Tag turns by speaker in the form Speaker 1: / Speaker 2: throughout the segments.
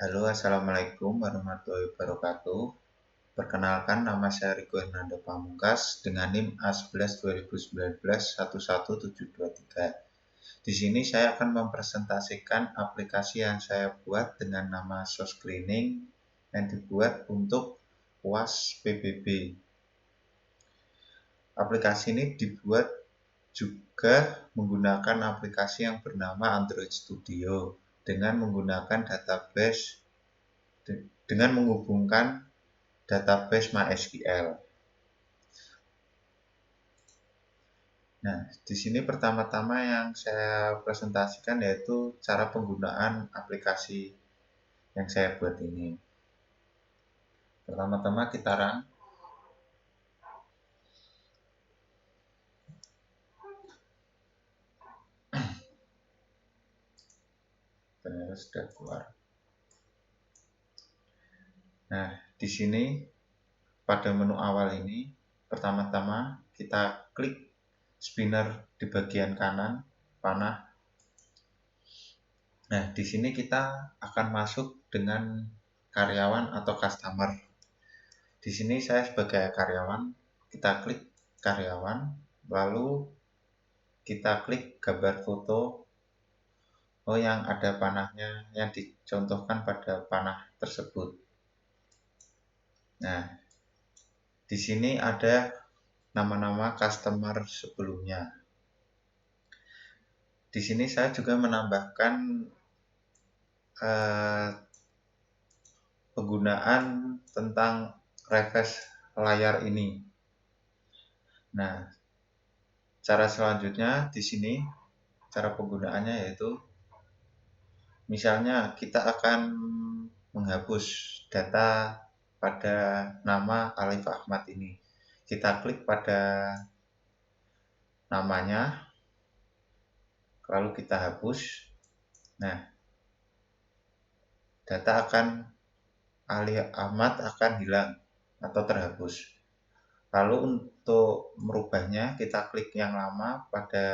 Speaker 1: Halo, Assalamualaikum warahmatullahi wabarakatuh. Perkenalkan, nama saya Riko Hernando Pamungkas dengan NIM A11 2019 11723. Di sini saya akan mempresentasikan aplikasi yang saya buat dengan nama SOS Cleaning yang dibuat untuk UAS PBB. Aplikasi ini dibuat juga menggunakan aplikasi yang bernama Android Studio dengan menggunakan database dengan menghubungkan database MySQL. Nah, di sini pertama-tama yang saya presentasikan yaitu cara penggunaan aplikasi yang saya buat ini. Pertama-tama kita run. Ternyata sudah keluar. Nah, di sini pada menu awal ini, pertama-tama kita klik spinner di bagian kanan panah. Nah, di sini kita akan masuk dengan karyawan atau customer. Di sini saya sebagai karyawan, kita klik karyawan, lalu kita klik gambar foto yang ada panahnya yang dicontohkan pada panah tersebut. Nah, di sini ada nama-nama customer sebelumnya. Di sini saya juga menambahkan penggunaan tentang refresh layar ini. Nah, cara selanjutnya di sini cara penggunaannya yaitu misalnya kita akan menghapus data pada nama Alif Ahmad ini. Kita klik pada namanya, lalu kita hapus. Nah, data Alif Ahmad akan hilang atau terhapus. Lalu untuk merubahnya, kita klik yang lama pada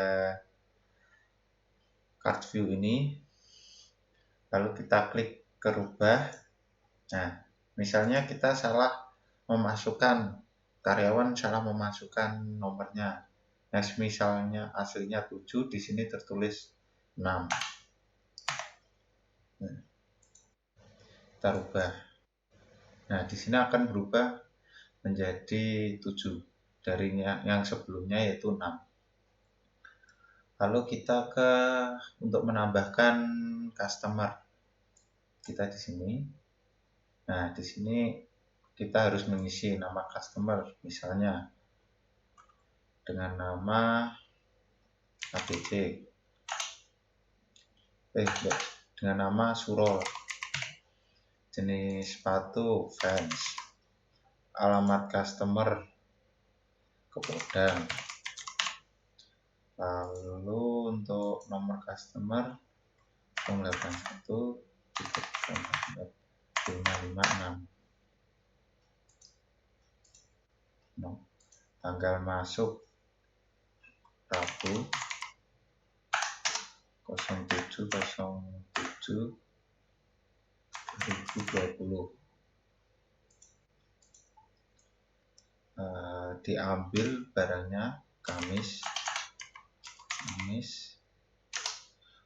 Speaker 1: card view ini, lalu kita klik ke rubah. Nah, misalnya kita salah memasukkan, karyawan salah memasukkan nomornya. Nah, misalnya aslinya 7, di sini tertulis 6. Nah, kita rubah. Nah, di sini akan berubah menjadi 7 dari yang sebelumnya yaitu 6. Lalu kita untuk menambahkan customer. Kita di sini. Nah, di sini kita harus mengisi nama customer, misalnya dengan nama ABC. Dengan nama Surol. Jenis sepatu Vans. Alamat customer Kepodang. Lalu untuk nomor customer 081 556. Tanggal masuk Rabu 07.07.2020. Diambil barangnya Kamis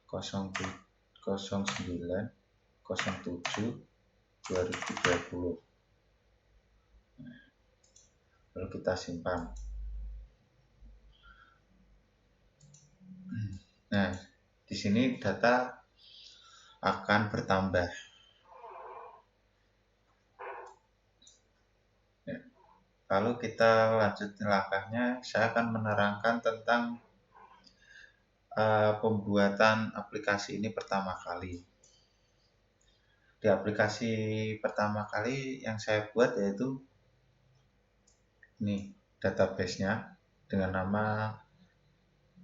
Speaker 1: 09.07.2020. Lalu kita simpan. Nah, di sini data akan bertambah. Lalu kita lanjut langkahnya, saya akan menerangkan tentang pembuatan aplikasi ini pertama kali. Di aplikasi pertama kali yang saya buat yaitu ini database-nya dengan nama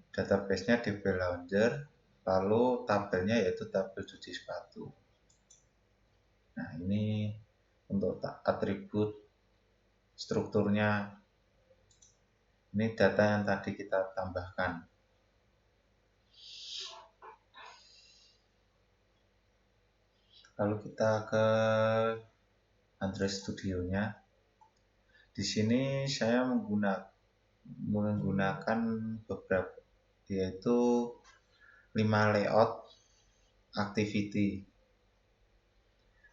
Speaker 1: database-nya DB Launcher, lalu tabelnya yaitu tabel cuci sepatu. Nah, ini untuk atribut strukturnya. Ini data yang tadi kita tambahkan. Lalu kita ke Android Studio-nya. Di sini saya menggunakan beberapa, yaitu 5 layout activity.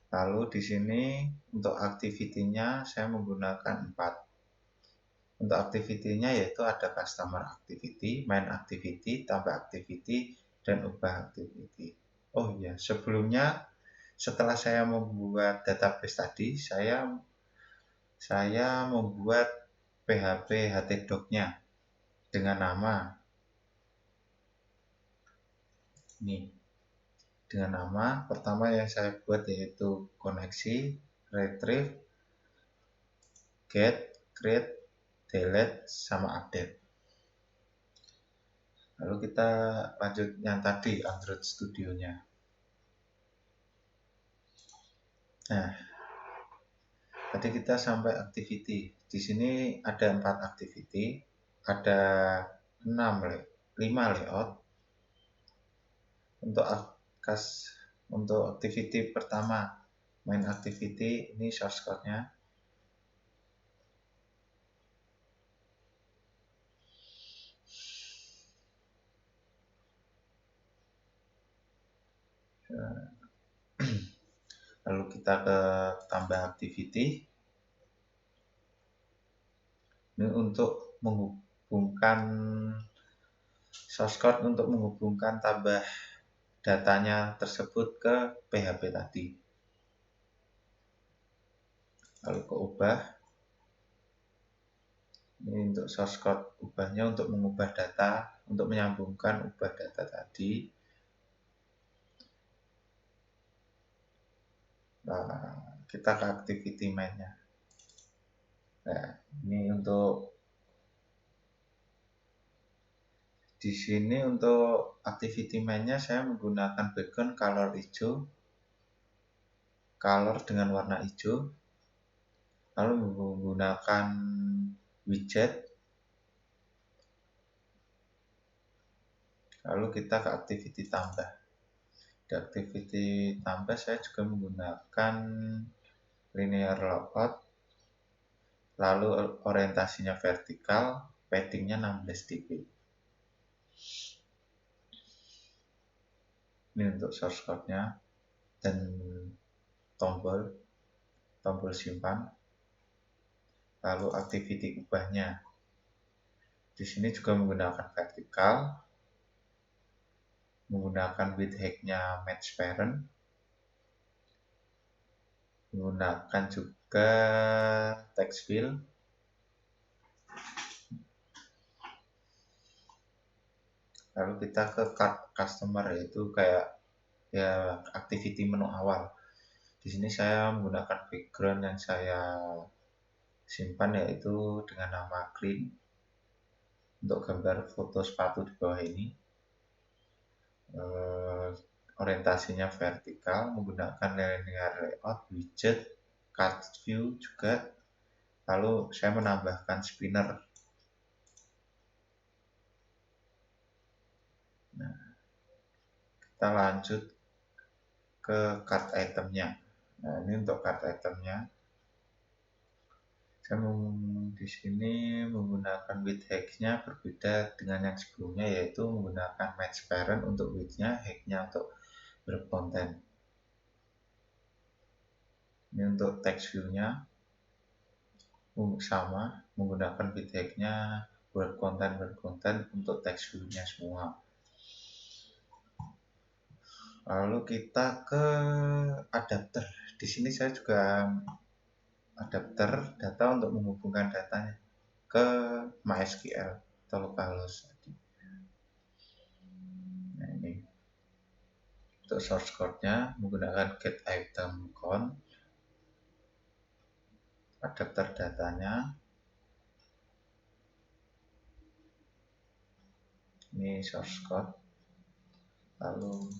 Speaker 1: Lalu di sini untuk activity-nya saya menggunakan 4. Untuk activity-nya yaitu ada customer activity, main activity, tambah activity, dan ubah activity. Oh iya, sebelumnya setelah saya membuat database tadi, saya membuat PHP htdoc-nya dengan nama ini. Dengan nama pertama yang saya buat yaitu koneksi, retrieve, get, create, delete, sama update. Lalu kita lanjut yang tadi, Android Studio-nya. Nah, tadi kita sampai activity. Di sini ada 4 activity, ada 5 layout. Untuk activity pertama, main activity, ini source code-nya. Lalu kita ke tambah activity. Ini untuk menghubungkan source code, untuk menghubungkan tambah datanya tersebut ke PHP tadi. Lalu ke ubah. Ini untuk source code ubahnya untuk mengubah data, untuk menyambungkan ubah data tadi. Nah, kita ke activity main-nya. Nah, ini di sini untuk activity main-nya saya menggunakan background color hijau, color dengan warna hijau, lalu menggunakan widget, lalu kita ke activity tambah. Di activity tambah saya juga menggunakan linear layout, lalu orientasinya vertikal, paddingnya 16 dp. Ini untuk source code-nya dan tombol simpan. Lalu activity ubahnya. Di sini juga menggunakan vertikal, menggunakan width height-nya match parent, menggunakan juga text fill. Lalu kita ke card customer, yaitu kayak ya activity menu awal. Di sini saya menggunakan background yang saya simpan yaitu dengan nama clean untuk gambar foto sepatu di bawah ini. Orientasinya vertikal, menggunakan linear layout, widget, card view juga. Lalu saya menambahkan spinner. Nah, kita lanjut ke card itemnya. Nah, ini untuk card itemnya. Saya di sini menggunakan width height-nya berbeda dengan yang sebelumnya, yaitu menggunakan match parent untuk width-nya, height-nya untuk berkonten. Ini untuk text view-nya sama, menggunakan width height-nya berkonten untuk text view-nya semua. Lalu kita ke adapter. Di sini saya juga adapter data untuk menghubungkan datanya ke MySQL atau localhost tadi. Nah, ini untuk source code-nya menggunakan get item count, adapter datanya. Ini source code. Lalu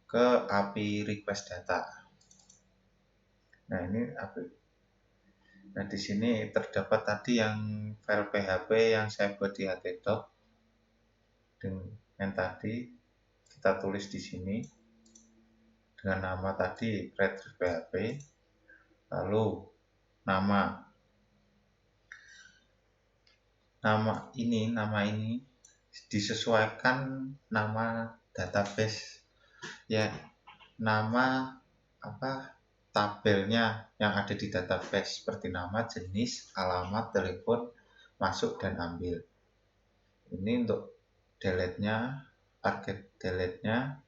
Speaker 1: ke API request data. Nah, ini API. Nah, di sini terdapat tadi yang file PHP yang saya buat di htdoc. Dan yang tadi kita tulis di sini. dengan nama tadi Retrieves PHP, lalu nama ini disesuaikan nama database ya, nama tabelnya yang ada di database seperti nama, jenis, alamat, telepon, masuk dan ambil. Ini untuk delete-nya, target delete-nya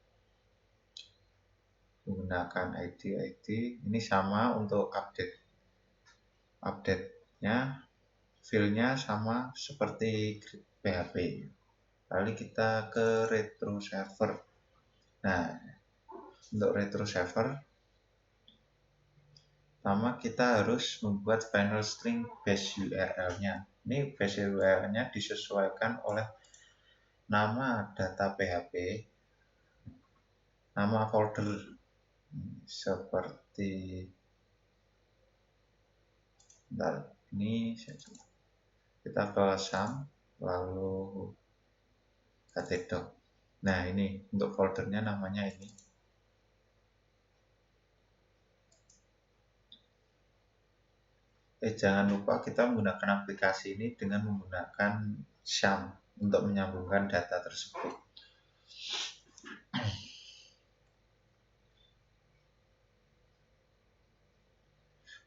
Speaker 1: menggunakan ID. Ini sama untuk update-nya, file-nya sama seperti PHP. Lalu kita ke retro server. Nah, untuk retro server pertama kita harus membuat final string base URL-nya. Ini base URL-nya disesuaikan oleh nama data PHP, nama folder seperti ini kita ke sum lalu htdoc. Nah, ini untuk foldernya namanya ini. Jangan lupa kita menggunakan aplikasi ini dengan menggunakan SHAM untuk menyambungkan data tersebut.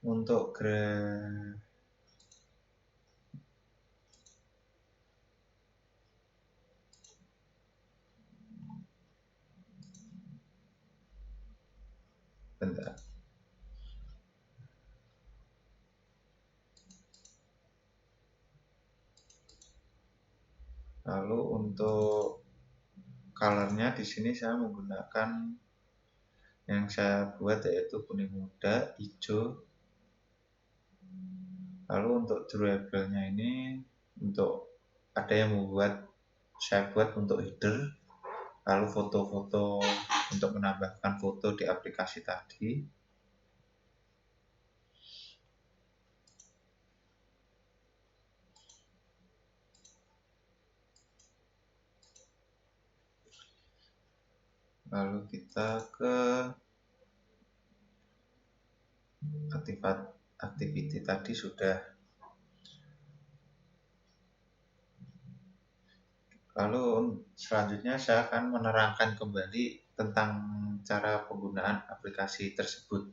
Speaker 1: Untuk bentar. Lalu untuk colornya di sini saya menggunakan yang saya buat yaitu kuning muda, hijau. Lalu untuk drawable-nya ini untuk ada yang saya buat untuk header, lalu foto-foto untuk menambahkan foto di aplikasi tadi. Lalu kita ke activity tadi sudah. Lalu selanjutnya saya akan menerangkan kembali tentang cara penggunaan aplikasi tersebut.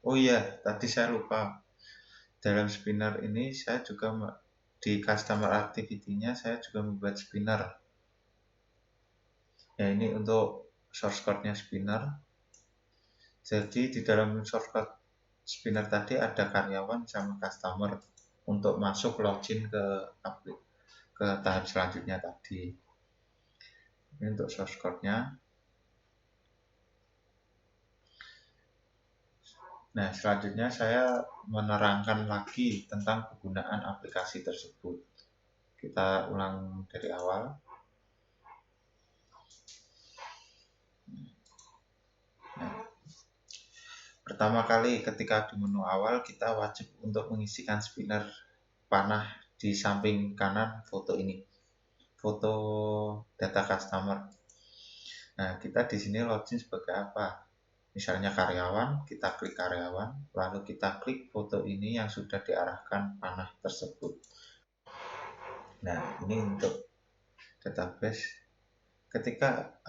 Speaker 1: Oh iya, tadi saya lupa. Dalam spinner ini saya juga di customer activity-nya saya juga membuat spinner. Ya, ini untuk source code-nya spinner. Jadi di dalam source code spinner tadi ada karyawan sama customer untuk masuk login ke tahap selanjutnya tadi. Ini untuk source code-nya. Nah, selanjutnya saya menerangkan lagi tentang penggunaan aplikasi tersebut. Kita ulang dari awal. Nah, pertama kali ketika di menu awal kita wajib untuk mengisikan spinner panah di samping kanan foto ini. Foto data customer. Nah, kita di sini login sebagai apa? Misalnya karyawan, kita klik karyawan, lalu kita klik foto ini yang sudah diarahkan panah tersebut. Nah, ini untuk database. Ketika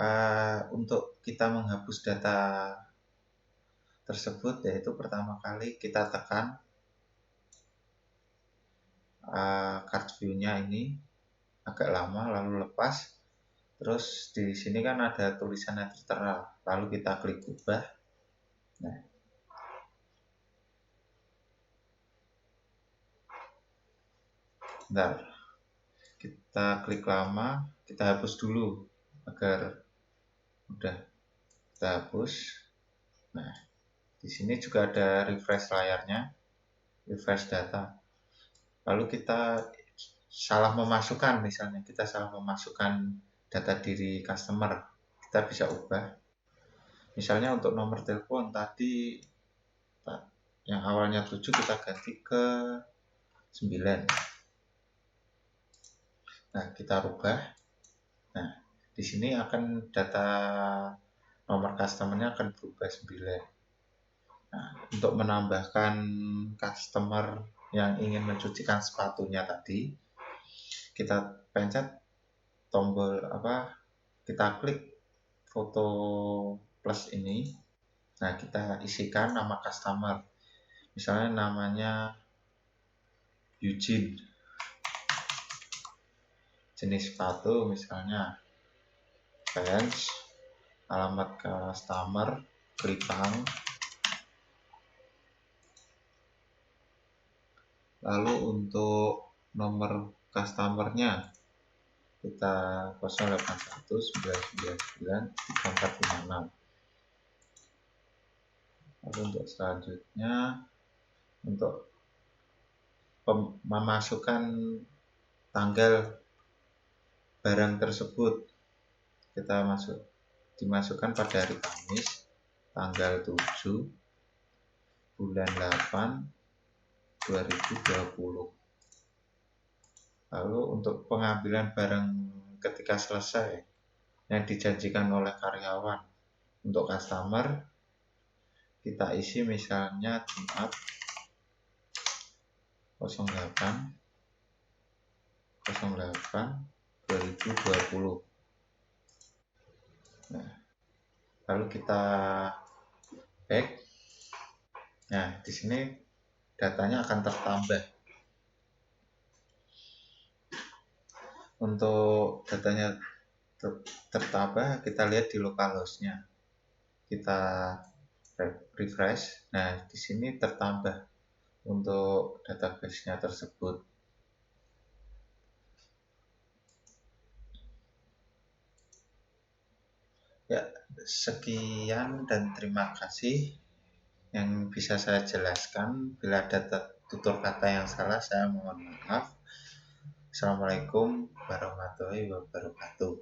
Speaker 1: untuk kita menghapus data tersebut, yaitu pertama kali kita tekan card view-nya ini agak lama, lalu lepas. Terus di sini kan ada tulisannya tertera, lalu kita klik ubah. Nah, bentar, kita klik lama, kita hapus dulu agar udah kita hapus. Nah, di sini juga ada refresh layarnya, refresh data. Lalu kita salah memasukkan, misalnya kita salah memasukkan data diri customer, kita bisa ubah. Misalnya untuk nomor telepon tadi yang awalnya 7 kita ganti ke 9. Nah, kita rubah. Nah, Di sini akan data nomor customernya akan berubah 9. Nah, untuk menambahkan customer yang ingin mencucikan sepatunya tadi, kita pencet tombol kita klik foto plus ini. Nah, kita isikan nama customer. Misalnya namanya Eugene. Jenis sepatu misalnya Vans, alamat customer Kelipang. Lalu untuk nomor customernya kita 0819993456. Lalu untuk selanjutnya, untuk memasukkan tanggal barang tersebut, kita dimasukkan pada hari Kamis tanggal 7 bulan 8 2020. Lalu untuk pengambilan barang ketika selesai yang dijanjikan oleh karyawan, untuk customer kita isi misalnya Jumat 08/08/2020. Nah, lalu kita back. Nah, di sini datanya akan tertambah. Untuk datanya tertambah, kita lihat di localhost-nya. Kita refresh. Nah, di sini tertambah untuk database-nya tersebut. Ya, sekian dan terima kasih yang bisa saya jelaskan. Bila ada tutur kata yang salah, saya mohon maaf. Assalamualaikum warahmatullahi wabarakatuh.